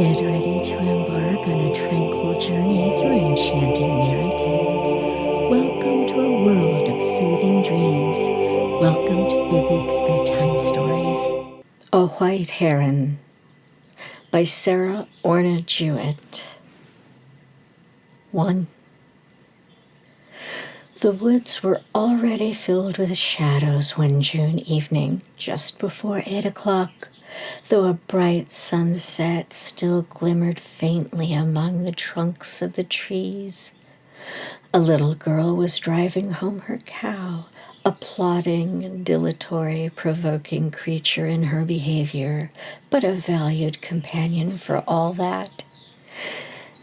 Get ready to embark on a tranquil journey through enchanting narratives. Welcome to a world of soothing dreams. Welcome to Buddug's Bedtime Stories. A White Heron by SARA, ORNE, JEWETT. 1. The woods were already filled with shadows one June evening, just before 8 o'clock. Though a bright sunset still glimmered faintly among the trunks of the trees. A little girl was driving home her cow, a plodding, dilatory, provoking creature in her behavior, but a valued companion for all that.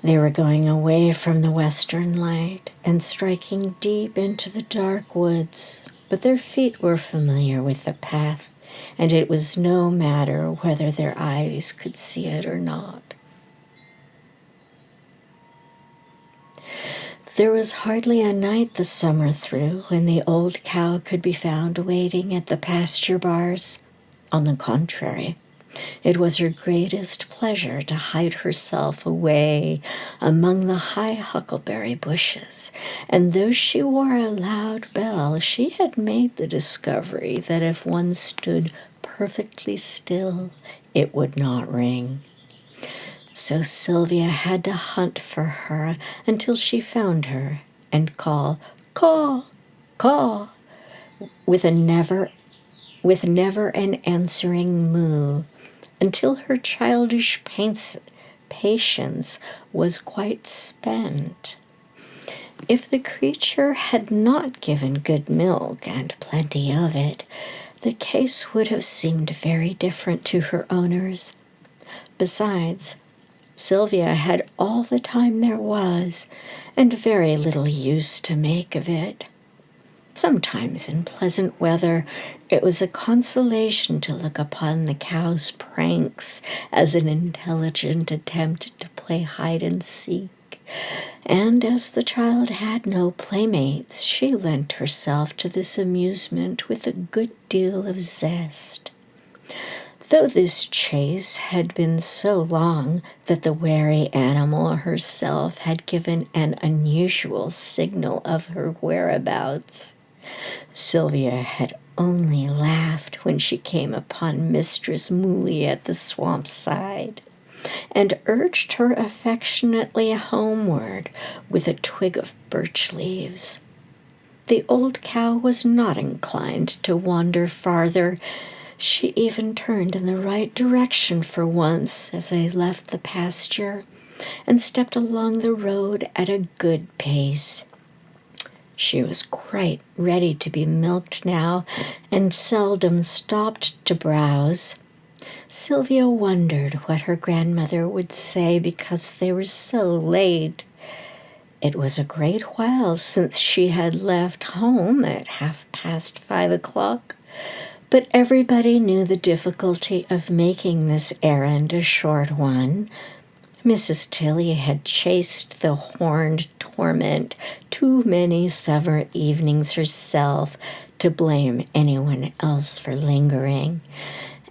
They were going away from the western light and striking deep into the dark woods, but their feet were familiar with the path, and it was no matter whether their eyes could see it or not. There was hardly a night the summer through when the old cow could be found waiting at the pasture bars. On the contrary, it was her greatest pleasure to hide herself away among the high huckleberry bushes, and though she wore a loud bell, she had made the discovery that if one stood perfectly still, it would not ring. So Sylvia had to hunt for her until she found her and call, "Caw, caw," with never an answering moo, until her childish patience was quite spent. If the creature had not given good milk and plenty of it, the case would have seemed very different to her owners. Besides, Sylvia had all the time there was, and very little use to make of it. Sometimes in pleasant weather, it was a consolation to look upon the cow's pranks as an intelligent attempt to play hide and seek, and as the child had no playmates, she lent herself to this amusement with a good deal of zest. Though this chase had been so long that the wary animal herself had given an unusual signal of her whereabouts, Sylvia had only laughed when she came upon Mistress Mooley at the swamp side, and urged her affectionately homeward with a twig of birch leaves. The old cow was not inclined to wander farther. She even turned in the right direction for once as they left the pasture and stepped along the road at a good pace. She was quite ready to be milked now, and seldom stopped to browse. Sylvia wondered what her grandmother would say because they were so late. It was a great while since she had left home at 5:30 o'clock, but everybody knew the difficulty of making this errand a short one. Mrs. Tilley had chased the horned torment too many summer evenings herself to blame anyone else for lingering,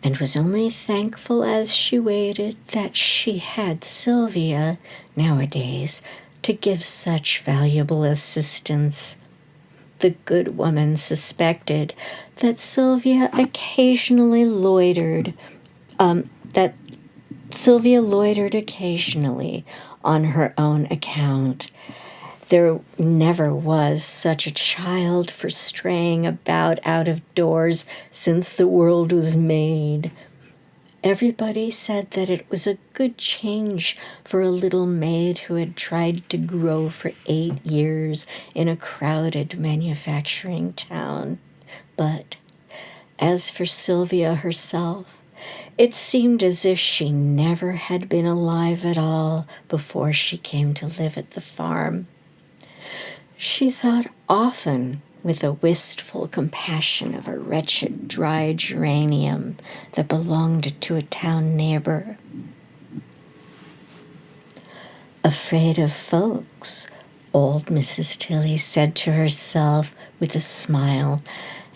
and was only thankful as she waited that she had Sylvia, nowadays, to give such valuable assistance. The good woman suspected that Sylvia occasionally loitered occasionally on her own account. There never was such a child for straying about out of doors since the world was made. Everybody said that it was a good change for a little maid who had tried to grow for 8 years in a crowded manufacturing town. But as for Sylvia herself, it seemed as if she never had been alive at all before she came to live at the farm. She thought often with a wistful compassion of a wretched dry geranium that belonged to a town neighbor. "Afraid of folks," old Mrs. Tilley said to herself with a smile,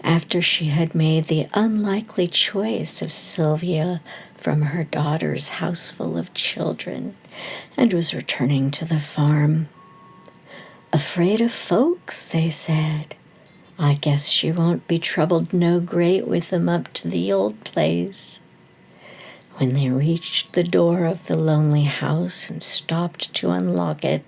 after she had made the unlikely choice of Sylvia from her daughter's house full of children and was returning to the farm. "Afraid of folks," they said. "I guess she won't be troubled no great with them up to the old place." When they reached the door of the lonely house and stopped to unlock it,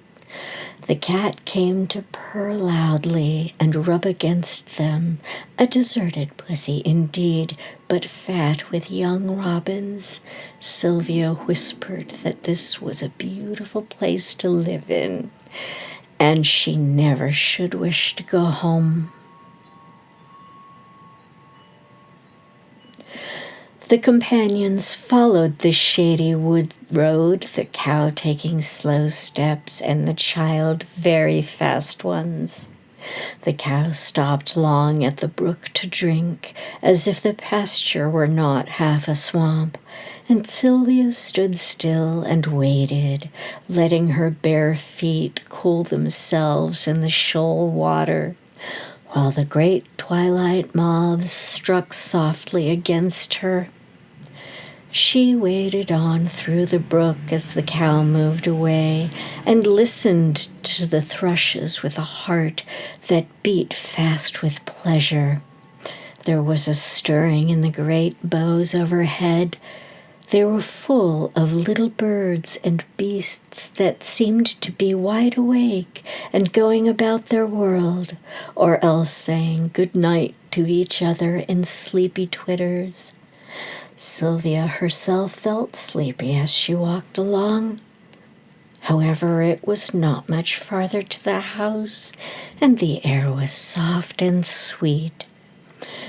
the cat came to purr loudly and rub against them, a deserted pussy indeed, but fat with young robins. Sylvia whispered that this was a beautiful place to live in, and she never should wish to go home. The companions followed the shady wood road, the cow taking slow steps and the child very fast ones. The cow stopped long at the brook to drink, as if the pasture were not half a swamp, and Sylvia stood still and waited, letting her bare feet cool themselves in the shoal water, while the great twilight moths struck softly against her. She waded on through the brook as the cow moved away and listened to the thrushes with a heart that beat fast with pleasure. There was a stirring in the great boughs overhead. They were full of little birds and beasts that seemed to be wide awake and going about their world, or else saying good night to each other in sleepy twitters. Sylvia herself felt sleepy as she walked along. However, it was not much farther to the house, and the air was soft and sweet.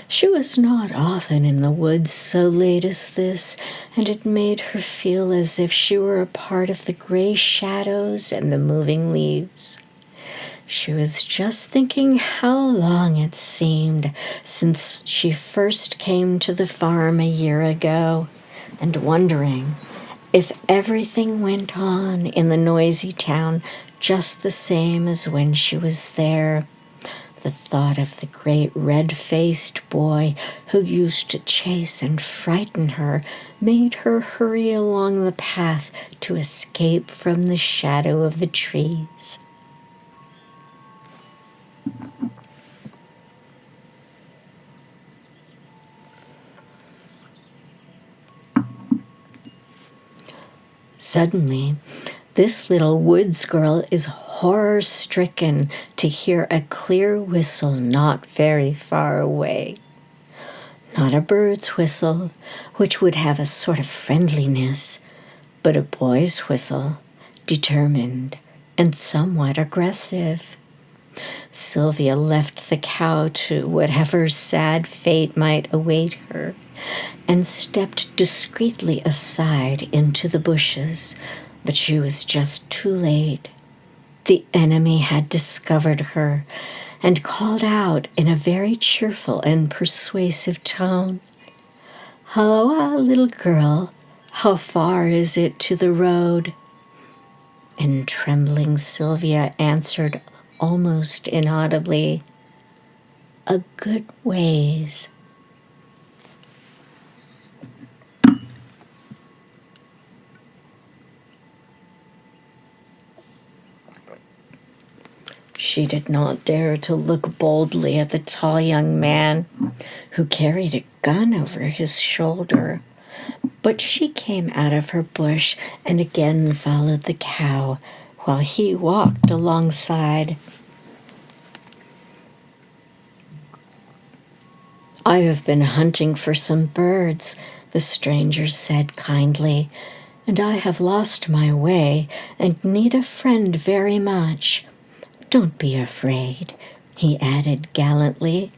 She was not often in the woods so late as this, and it made her feel as if she were a part of the gray shadows and the moving leaves. She was just thinking how long it seemed since she first came to the farm a year ago, and wondering if everything went on in the noisy town just the same as when she was there. The thought of the great red-faced boy who used to chase and frighten her made her hurry along the path to escape from the shadow of the trees. Suddenly, this little woods girl is horror-stricken to hear a clear whistle not very far away. Not a bird's whistle, which would have a sort of friendliness, but a boy's whistle, determined and somewhat aggressive. Sylvia left the cow to whatever sad fate might await her, and stepped discreetly aside into the bushes, but she was just too late. The enemy had discovered her and called out in a very cheerful and persuasive tone, "Halloa, little girl, how far is it to the road?" And trembling Sylvia answered almost inaudibly, "A good ways." She did not dare to look boldly at the tall young man who carried a gun over his shoulder, but she came out of her bush and again followed the cow while he walked alongside. "I have been hunting for some birds," the stranger said kindly, "and I have lost my way and need a friend very much. Don't be afraid," he added gallantly.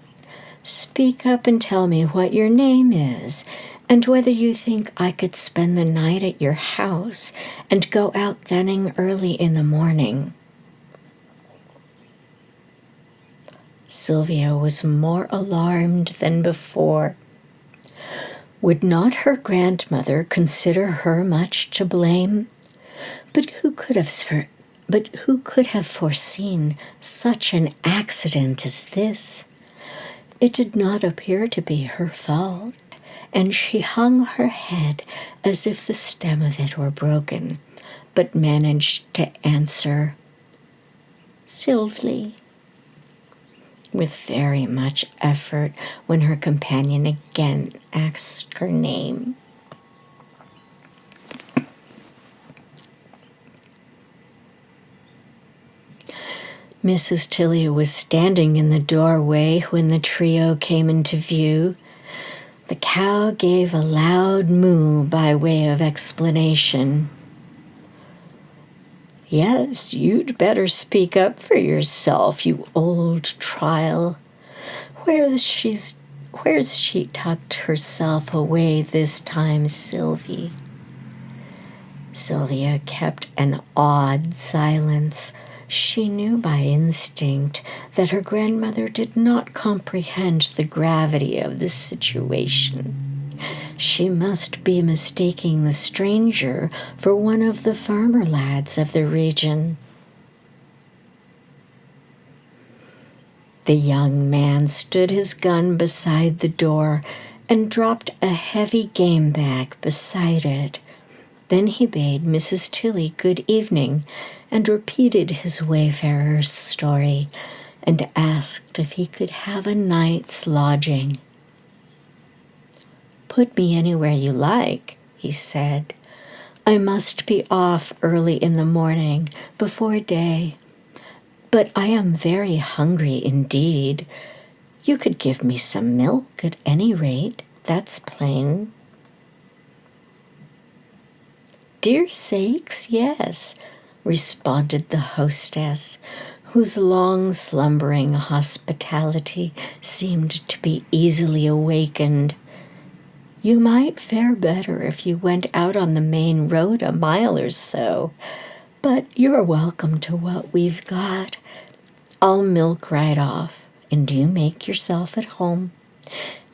"Speak up and tell me what your name is, and whether you think I could spend the night at your house and go out gunning early in the morning." Sylvia was more alarmed than before. Would not her grandmother consider her much to blame? But who could have foreseen such an accident as this? It did not appear to be her fault, and she hung her head as if the stem of it were broken, but managed to answer, "Sylvie," with very much effort when her companion again asked her name. Mrs. Tilley was standing in the doorway when the trio came into view. The cow gave a loud moo by way of explanation. "Yes, you'd better speak up for yourself, you old trial. Where's she tucked herself away this time, Sylvie?" Sylvia kept an awed silence. She knew by instinct that her grandmother did not comprehend the gravity of the situation. She must be mistaking the stranger for one of the farmer lads of the region. The young man stood his gun beside the door and dropped a heavy game bag beside it. Then he bade Mrs. Tilley good evening and repeated his wayfarer's story and asked if he could have a night's lodging. "Put me anywhere you like," he said. "I must be off early in the morning, before day. But I am very hungry indeed. You could give me some milk at any rate, that's plain." "Dear sakes, yes," responded the hostess, whose long slumbering hospitality seemed to be easily awakened. "You might fare better if you went out on the main road a mile or so, but you're welcome to what we've got. I'll milk right off, and you make yourself at home.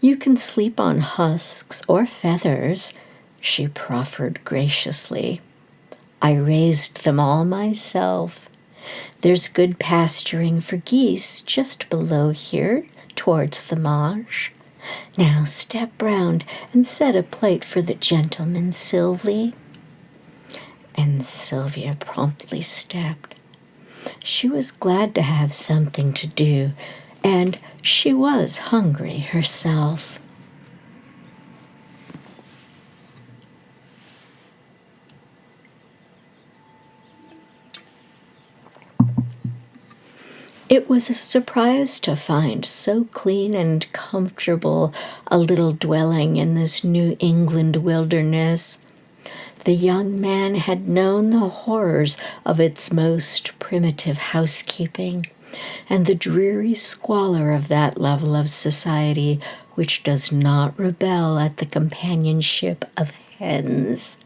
You can sleep on husks or feathers," she proffered graciously. "I raised them all myself. There's good pasturing for geese just below here, towards the marsh. Now step round and set a plate for the gentleman, Sylvie." And Sylvia promptly stepped. She was glad to have something to do, and she was hungry herself. It was a surprise to find so clean and comfortable a little dwelling in this New England wilderness. The young man had known the horrors of its most primitive housekeeping, and the dreary squalor of that level of society which does not rebel at the companionship of hens.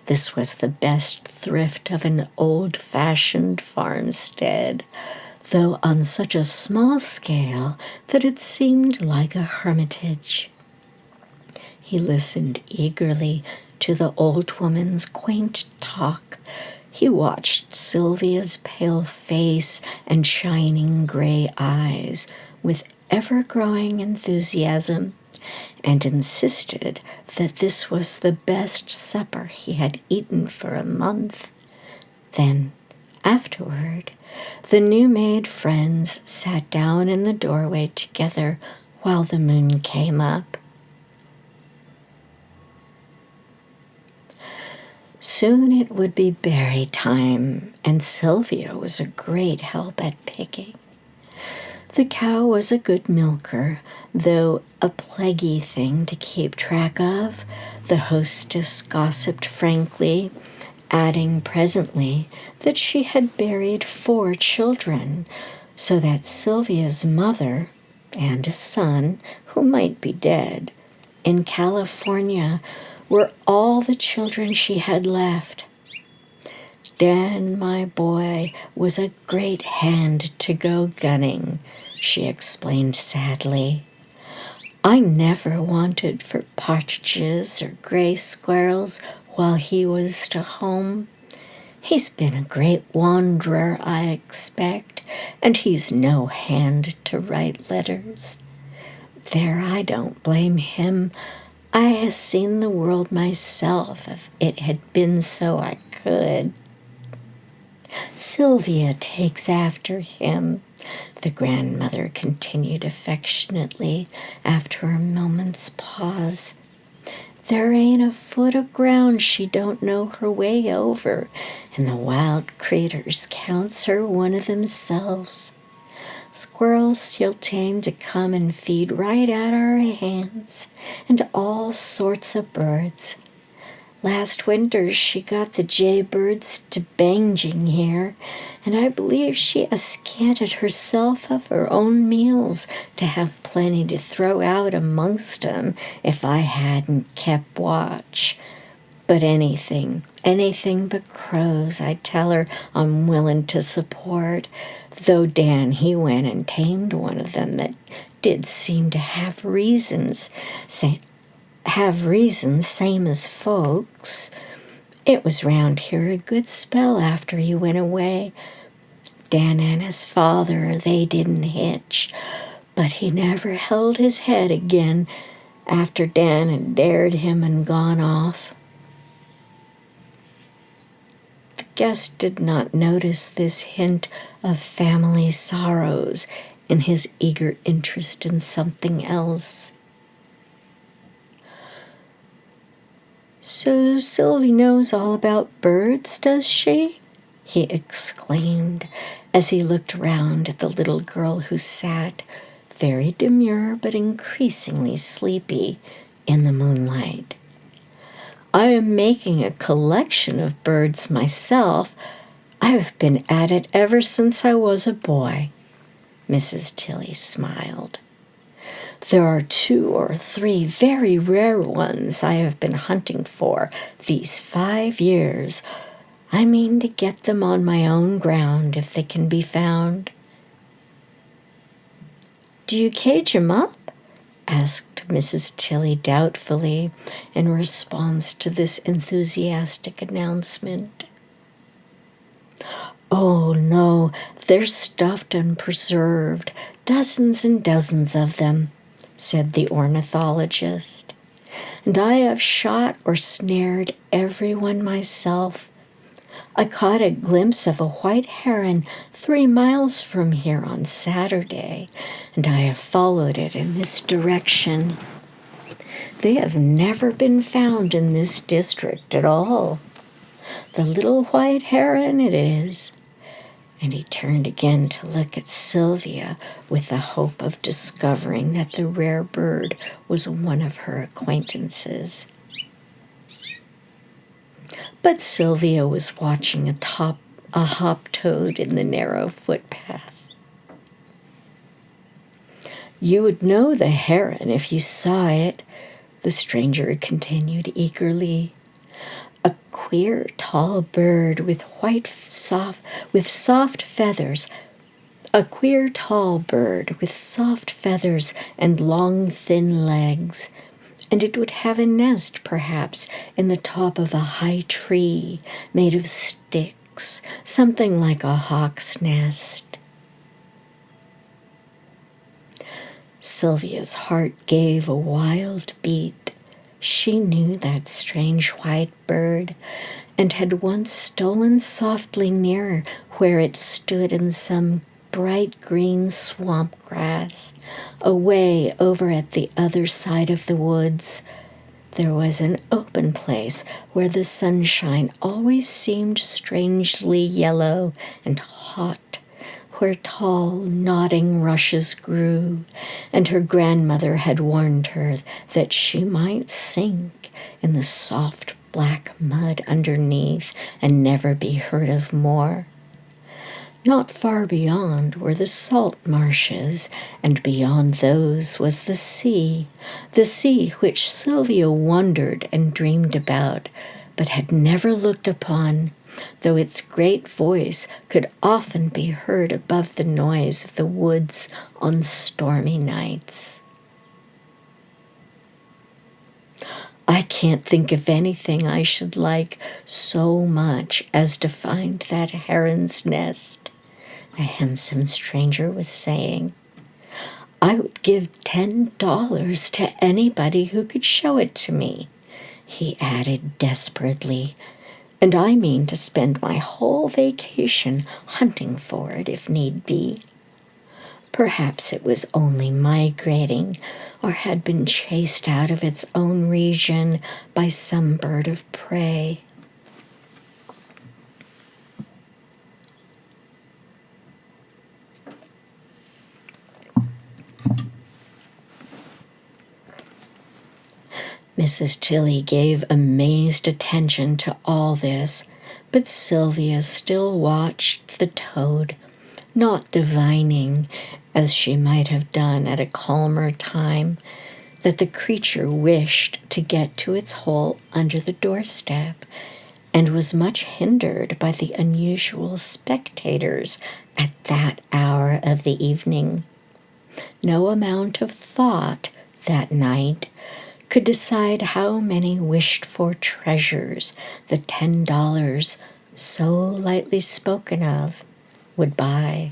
This was the best thrift of an old-fashioned farmstead, though on such a small scale that it seemed like a hermitage. He listened eagerly to the old woman's quaint talk. He watched Sylvia's pale face and shining gray eyes with ever-growing enthusiasm, and insisted that this was the best supper he had eaten for a month. Then, afterward, the new-made friends sat down in the doorway together while the moon came up. Soon it would be berry time, and Sylvia was a great help at picking. The cow was a good milker, though a plaguey thing to keep track of, the hostess gossiped frankly, adding presently that she had buried 4 children, so that Sylvia's mother and a son, who might be dead, in California were all the children she had left. Dan, my boy, was a great hand to go gunning, she explained sadly. I never wanted for partridges or gray squirrels while he was to home. He's been a great wanderer, I expect, and he's no hand to write letters. There, I don't blame him. I ha' seen the world myself, if it had been so I could. Sylvia takes after him, the grandmother continued affectionately after a moment's pause. There ain't a foot of ground she don't know her way over, and the wild critters counts her one of themselves. Squirrels she'll tame to come and feed right at our hands, and all sorts of birds. Last winter she got the jaybirds to banging here, and I believe she scanted herself of her own meals to have plenty to throw out amongst 'em if I hadn't kept watch. But anything but crows, I tell her I'm willing to support, though Dan he went and tamed one of them that did seem to have reasons, same as folks. It was round here a good spell after he went away. Dan and his father, they didn't hitch, but he never held his head again after Dan had dared him and gone off. The guest did not notice this hint of family sorrows in his eager interest in something else. "So Sylvie knows all about birds, does she?" he exclaimed as he looked round at the little girl who sat, very demure but increasingly sleepy, in the moonlight. "I am making a collection of birds myself. I have been at it ever since I was a boy." Mrs. Tilley smiled. "There are 2 or 3 very rare ones I have been hunting for these 5 years. I mean to get them on my own ground if they can be found." "Do you cage 'em up?" asked Mrs. Tilley doubtfully in response to this enthusiastic announcement. "Oh, no, they're stuffed and preserved, dozens and dozens of them," said the ornithologist. "And I have shot or snared every one myself. I caught a glimpse of a white heron 3 miles from here on Saturday, and I have followed it in this direction. They have never been found in this district at all. The little white heron it is." And he turned again to look at Sylvia with the hope of discovering that the rare bird was one of her acquaintances. But Sylvia was watching a hop-toad in the narrow footpath. "You would know the heron if you saw it," the stranger continued eagerly. "A queer, tall bird with soft feathers. A queer, tall bird with soft feathers and long, thin legs. And it would have a nest, perhaps, in the top of a high tree made of sticks, something like a hawk's nest." Sylvia's heart gave a wild beat. She knew that strange white bird, and had once stolen softly near where it stood in some bright green swamp grass, away over at the other side of the woods. There was an open place where the sunshine always seemed strangely yellow and hot, where tall, nodding rushes grew, and her grandmother had warned her that she might sink in the soft black mud underneath and never be heard of more. Not far beyond were the salt marshes, and beyond those was the sea which Sylvia wondered and dreamed about, but had never looked upon, though its great voice could often be heard above the noise of the woods on stormy nights. "I can't think of anything I should like so much as to find that heron's nest," the handsome stranger was saying. I would give $10 to anybody who could show it to me," he added desperately. "And I mean to spend my whole vacation hunting for it if need be." Perhaps it was only migrating, or had been chased out of its own region by some bird of prey. Mrs. Tilley gave amazed attention to all this, but Sylvia still watched the toad, not divining, as she might have done at a calmer time, that the creature wished to get to its hole under the doorstep, and was much hindered by the unusual spectators at that hour of the evening. No amount of thought that night could decide how many wished-for treasures the $10 so lightly spoken of would buy.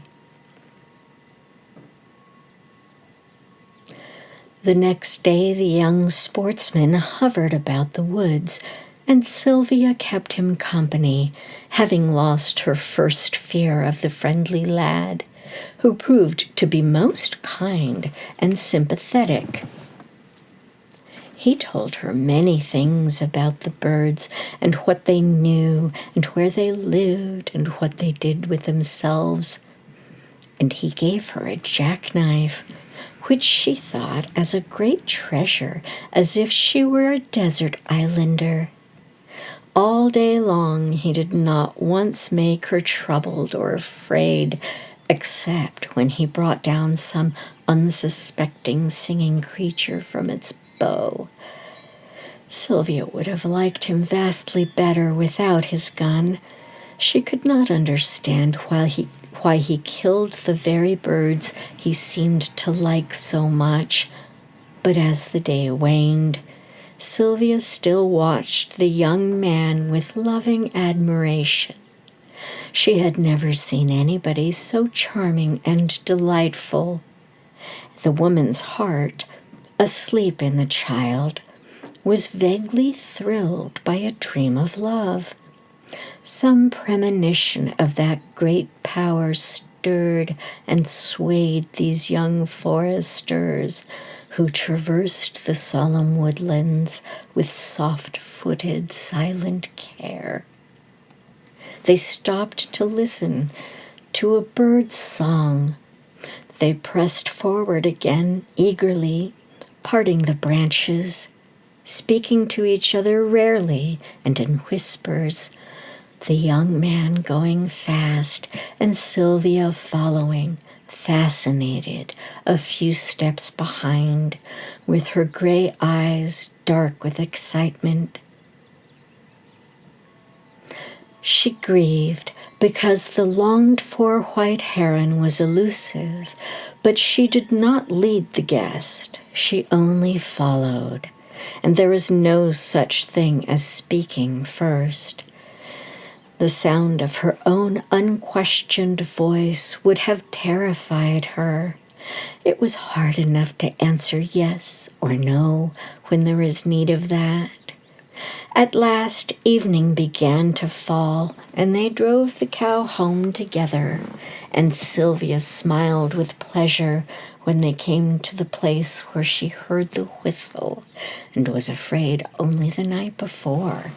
The next day the young sportsman hovered about the woods, and Sylvia kept him company, having lost her first fear of the friendly lad, who proved to be most kind and sympathetic. He told her many things about the birds and what they knew and where they lived and what they did with themselves. And he gave her a jackknife, which she thought as a great treasure, as if she were a desert islander. All day long he did not once make her troubled or afraid, except when he brought down some unsuspecting singing creature from its bow. Sylvia would have liked him vastly better without his gun. She could not understand why he killed the very birds he seemed to like so much. But as the day waned, Sylvia still watched the young man with loving admiration. She had never seen anybody so charming and delightful. The woman's heart, asleep in the child, was vaguely thrilled by a dream of love. Some premonition of that great power stirred and swayed these young foresters who traversed the solemn woodlands with soft-footed, silent care. They stopped to listen to a bird's song. They pressed forward again eagerly, parting the branches, speaking to each other rarely and in whispers, the young man going fast and Sylvia following, fascinated, a few steps behind, with her gray eyes dark with excitement. She grieved because the longed-for white heron was elusive, but she did not lead the guest. She only followed, and there was no such thing as speaking first. The sound of her own unquestioned voice would have terrified her. It was hard enough to answer yes or no when there is need of that. At last evening began to fall, and they drove the cow home together, and Sylvia smiled with pleasure when they came to the place where she heard the whistle and was afraid only the night before.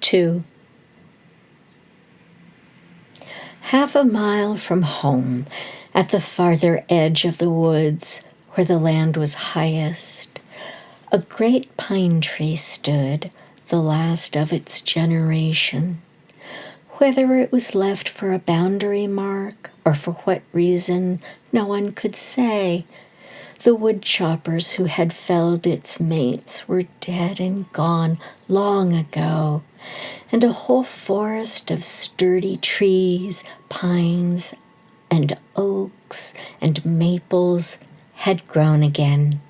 Two. Half a mile from home, at the farther edge of the woods, where the land was highest, a great pine tree stood, the last of its generation. Whether it was left for a boundary mark, or for what reason, no one could say. The wood choppers who had felled its mates were dead and gone long ago, and a whole forest of sturdy trees, pines, and oaks, and maples had grown again.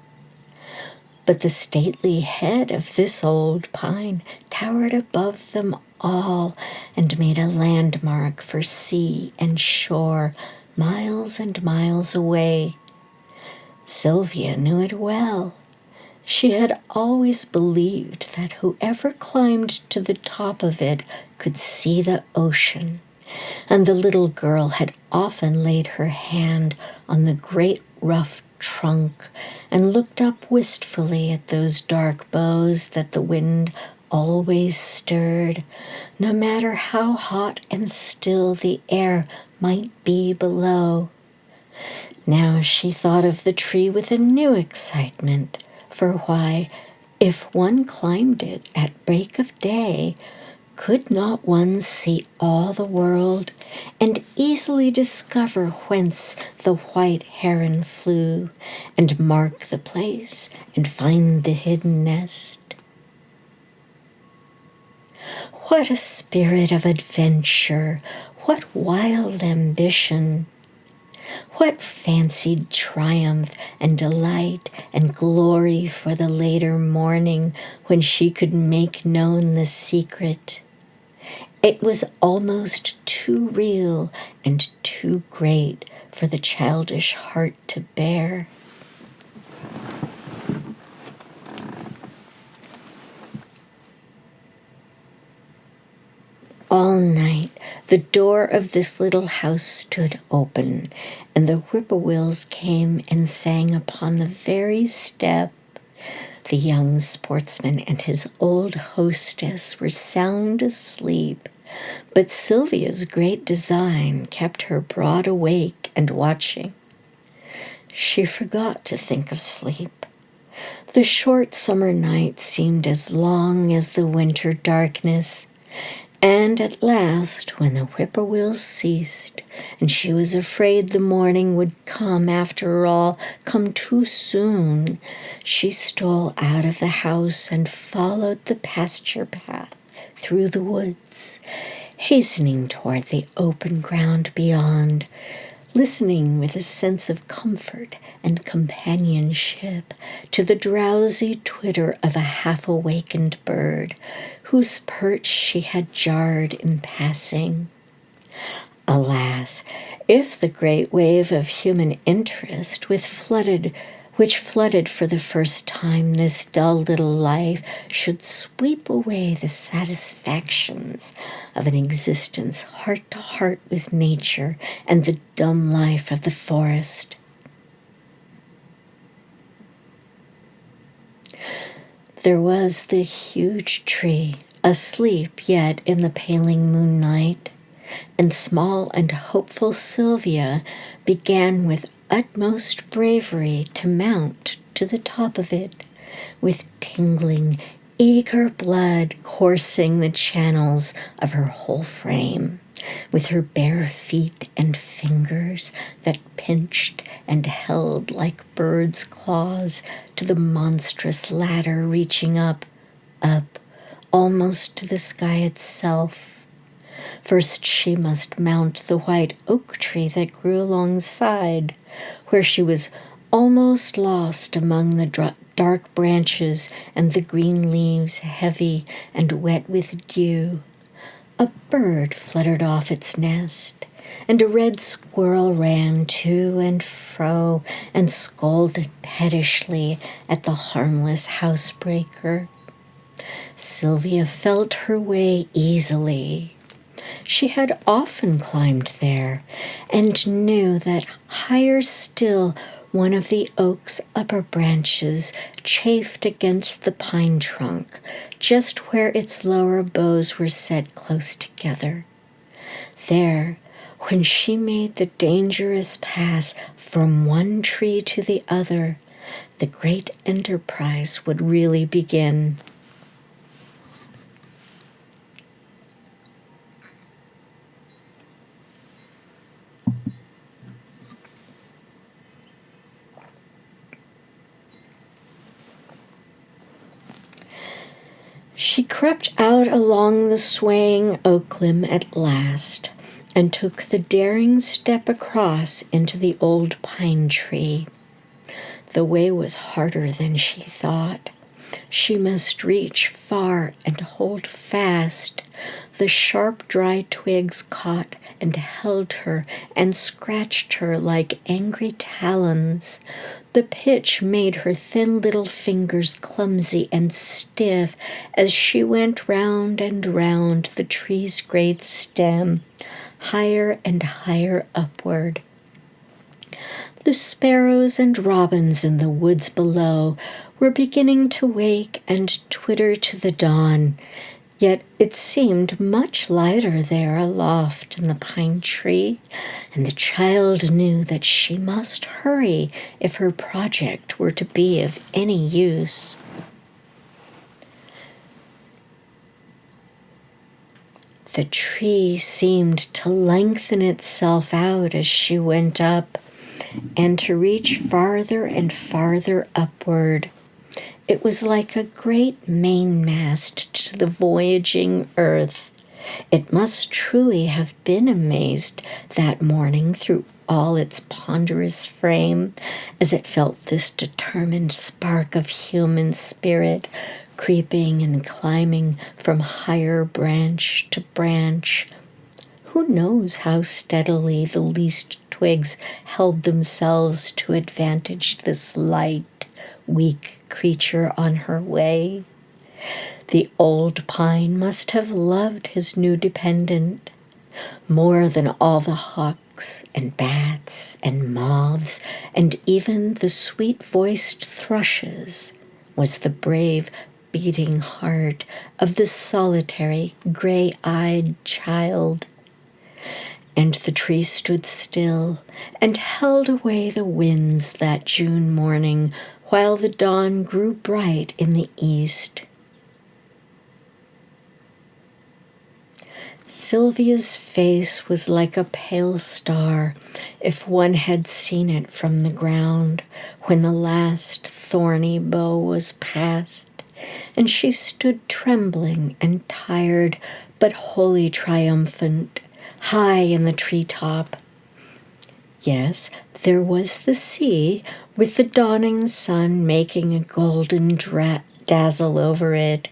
But the stately head of this old pine towered above them all and made a landmark for sea and shore miles and miles away. Sylvia knew it well. She had always believed that whoever climbed to the top of it could see the ocean, and the little girl had often laid her hand on the great rough trunk and looked up wistfully at those dark boughs that the wind always stirred, no matter how hot and still the air might be below. Now she thought of the tree with a new excitement, for why, if one climbed it at break of day, could not one see all the world and easily discover whence the white heron flew, and mark the place and find the hidden nest? What a spirit of adventure! What wild ambition! What fancied triumph and delight and glory for the later morning when she could make known the secret! It was almost too real and too great for the childish heart to bear. All night the door of this little house stood open, and the whippoorwills came and sang upon the very step. The young sportsman and his old hostess were sound asleep, but Sylvia's great design kept her broad awake and watching. She forgot to think of sleep. The short summer night seemed as long as the winter darkness, and at last, when the whippoorwills ceased, and she was afraid the morning would come after all, come too soon, she stole out of the house and followed the pasture path through the woods, hastening toward the open ground beyond, listening with a sense of comfort and companionship to the drowsy twitter of a half-awakened bird whose perch she had jarred in passing. Alas, if the great wave of human interest which flooded for the first time this dull little life should sweep away the satisfactions of an existence heart to heart with nature and the dumb life of the forest. There was the huge tree, asleep yet in the paling moonlight, and small and hopeful Sylvia began with utmost bravery to mount to the top of it, with tingling, eager blood coursing the channels of her whole frame, with her bare feet and fingers that pinched and held like birds' claws to the monstrous ladder reaching up, almost to the sky itself. First she must mount the white oak tree that grew alongside, where she was almost lost among the dark branches and the green leaves heavy and wet with dew. A bird fluttered off its nest, and a red squirrel ran to and fro and scolded pettishly at the harmless housebreaker. Sylvia felt her way easily. She had often climbed there, and knew that higher still one of the oak's upper branches chafed against the pine trunk, just where its lower boughs were set close together. There, when she made the dangerous pass from one tree to the other, the great enterprise would really begin. She crept out along the swaying oak limb at last, and took the daring step across into the old pine tree. The way was harder than she thought. She must reach far and hold fast. The sharp, dry twigs caught and held her and scratched her like angry talons. The pitch made her thin little fingers clumsy and stiff as she went round and round the tree's great stem, higher and higher upward. The sparrows and robins in the woods below were beginning to wake and twitter to the dawn, yet it seemed much lighter there aloft in the pine tree, and the child knew that she must hurry if her project were to be of any use. The tree seemed to lengthen itself out as she went up, and to reach farther and farther upward. It was like a great mainmast to the voyaging earth. It must truly have been amazed that morning through all its ponderous frame, as it felt this determined spark of human spirit creeping and climbing from higher branch to branch. Who knows how steadily the least twigs held themselves to advantage this light, weak creature on her way? The old pine must have loved his new dependent more than all the hawks and bats and moths and even the sweet-voiced thrushes was the brave beating heart of the solitary gray-eyed child. And the tree stood still and held away the winds that June morning while the dawn grew bright in the east. Sylvia's face was like a pale star if one had seen it from the ground when the last thorny bough was past, and she stood trembling and tired but wholly triumphant, high in the treetop. Yes, there was the sea, with the dawning sun making a golden dazzle over it,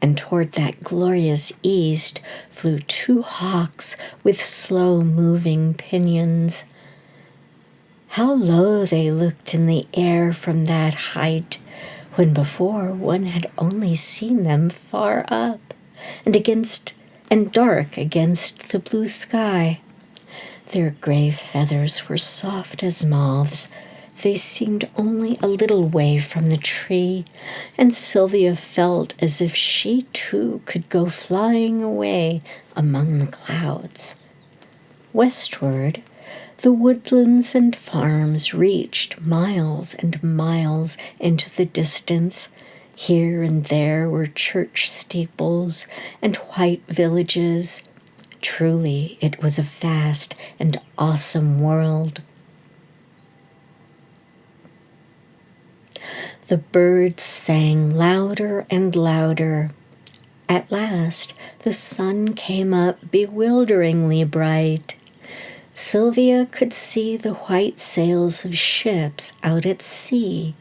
and toward that glorious east flew two hawks with slow-moving pinions. How low they looked in the air from that height, when before one had only seen them far up and dark against the blue sky. Their gray feathers were soft as moths. They seemed only a little way from the tree, and Sylvia felt as if she too could go flying away among the clouds. Westward, the woodlands and farms reached miles and miles into the distance. Here and there were church steeples and white villages. Truly, it was a vast and awesome world. The birds sang louder and louder. At last, the sun came up bewilderingly bright. Sylvia could see the white sails of ships out at sea,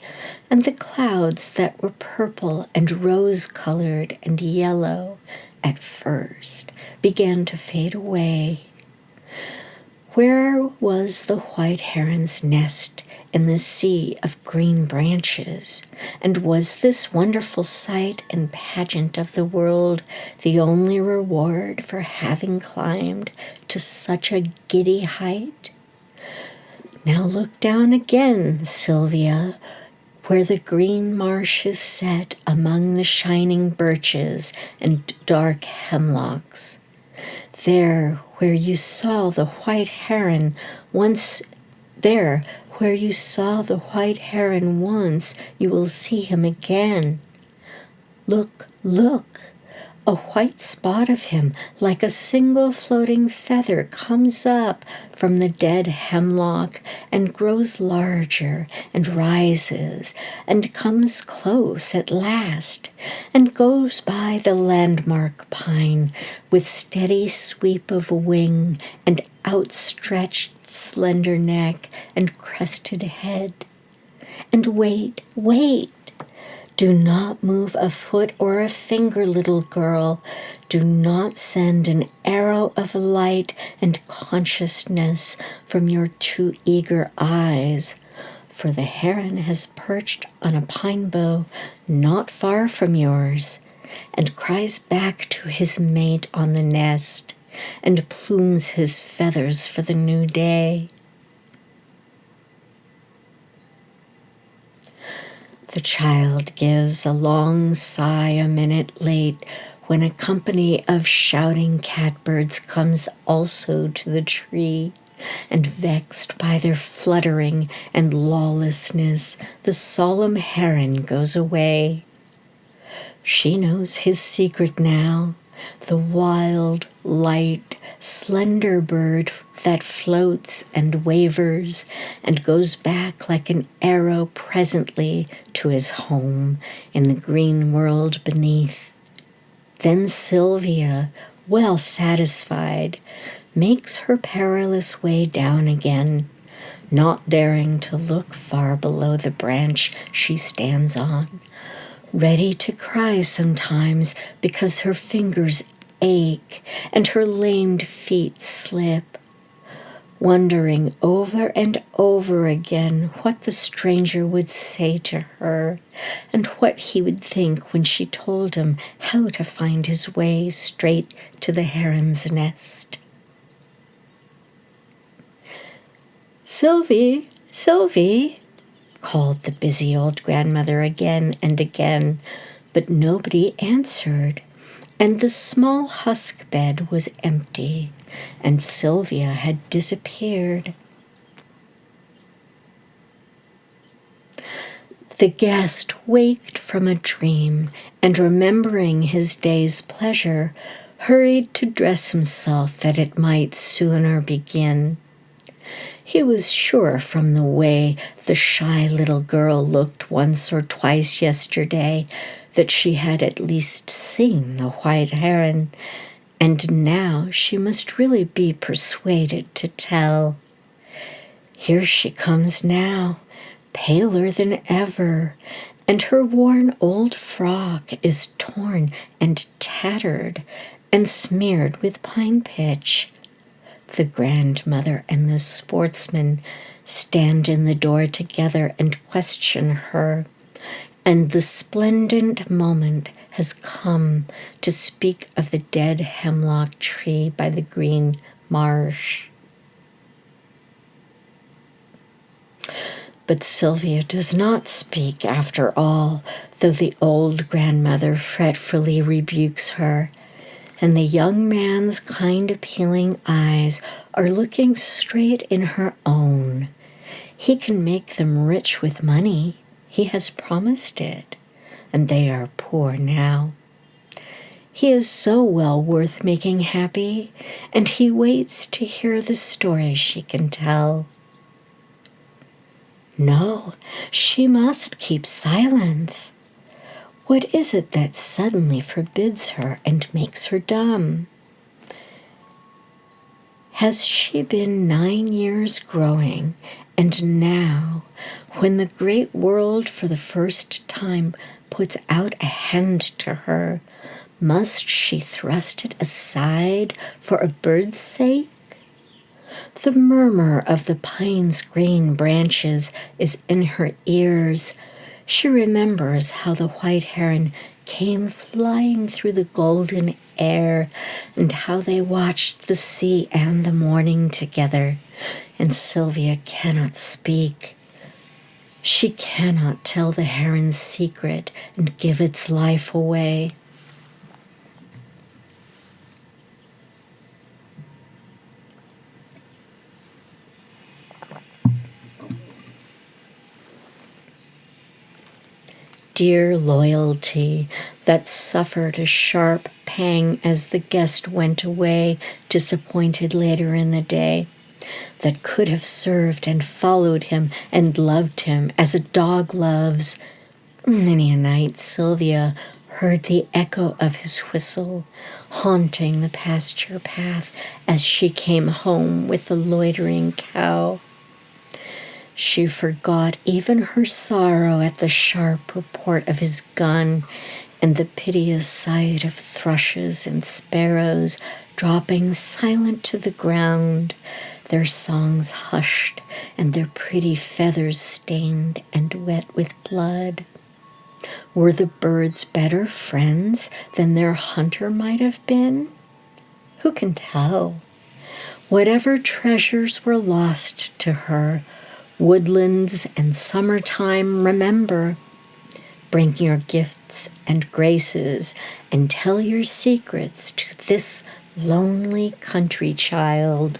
and the clouds that were purple and rose-colored and yellow at first began to fade away. Where was the white heron's nest in the sea of green branches? And was this wonderful sight and pageant of the world the only reward for having climbed to such a giddy height? Now look down again, Sylvia, where the green marsh is set among the shining birches and dark hemlocks. There, where you saw the white heron once, you will see him again. Look, look! A white spot of him, like a single floating feather, comes up from the dead hemlock and grows larger and rises and comes close at last and goes by the landmark pine with steady sweep of wing and outstretched slender neck and crested head. And wait, wait. Do not move a foot or a finger, little girl. Do not send an arrow of light and consciousness from your too eager eyes, for the heron has perched on a pine bough not far from yours, and cries back to his mate on the nest, and plumes his feathers for the new day. The child gives a long sigh a minute late when a company of shouting catbirds comes also to the tree, and vexed by their fluttering and lawlessness, the solemn heron goes away. She knows his secret now, the wild, light, slender bird that floats and wavers and goes back like an arrow presently to his home in the green world beneath. Then Sylvia, well satisfied, makes her perilous way down again, not daring to look far below the branch she stands on, ready to cry sometimes because her fingers ache and her lamed feet slip, wondering over and over again what the stranger would say to her and what he would think when she told him how to find his way straight to the heron's nest. "Sylvie, Sylvie," called the busy old grandmother again and again, but nobody answered, and the small husk bed was empty, and Sylvia had disappeared. The guest waked from a dream, and remembering his day's pleasure, hurried to dress himself that it might sooner begin. He was sure from the way the shy little girl looked once or twice yesterday that she had at least seen the white heron, and now she must really be persuaded to tell. Here she comes now, paler than ever, and her worn old frock is torn and tattered and smeared with pine pitch. The grandmother and the sportsman stand in the door together and question her, and the splendid moment has come to speak of the dead hemlock tree by the green marsh. But Sylvia does not speak after all, though the old grandmother fretfully rebukes her, and the young man's kind appealing eyes are looking straight in her own. He can make them rich with money. He has promised it, and they are poor now. He is so well worth making happy, and he waits to hear the story she can tell. No, she must keep silence. What is it that suddenly forbids her and makes her dumb? Has she been 9 years growing, and now, when the great world for the first time puts out a hand to her, must she thrust it aside for a bird's sake? The murmur of the pine's green branches is in her ears. She remembers how the white heron came flying through the golden air, and how they watched the sea and the morning together, and Sylvia cannot speak. She cannot tell the heron's secret and give its life away. Dear loyalty, that suffered a sharp pang as the guest went away, disappointed later in the day, that could have served and followed him and loved him as a dog loves. Many a night Sylvia heard the echo of his whistle, haunting the pasture path as she came home with the loitering cow. She forgot even her sorrow at the sharp report of his gun and the piteous sight of thrushes and sparrows dropping silent to the ground, their songs hushed and their pretty feathers stained and wet with blood. Were the birds better friends than their hunter might have been? Who can tell? Whatever treasures were lost to her, woodlands and summertime remember. Bring your gifts and graces and tell your secrets to this lonely country child.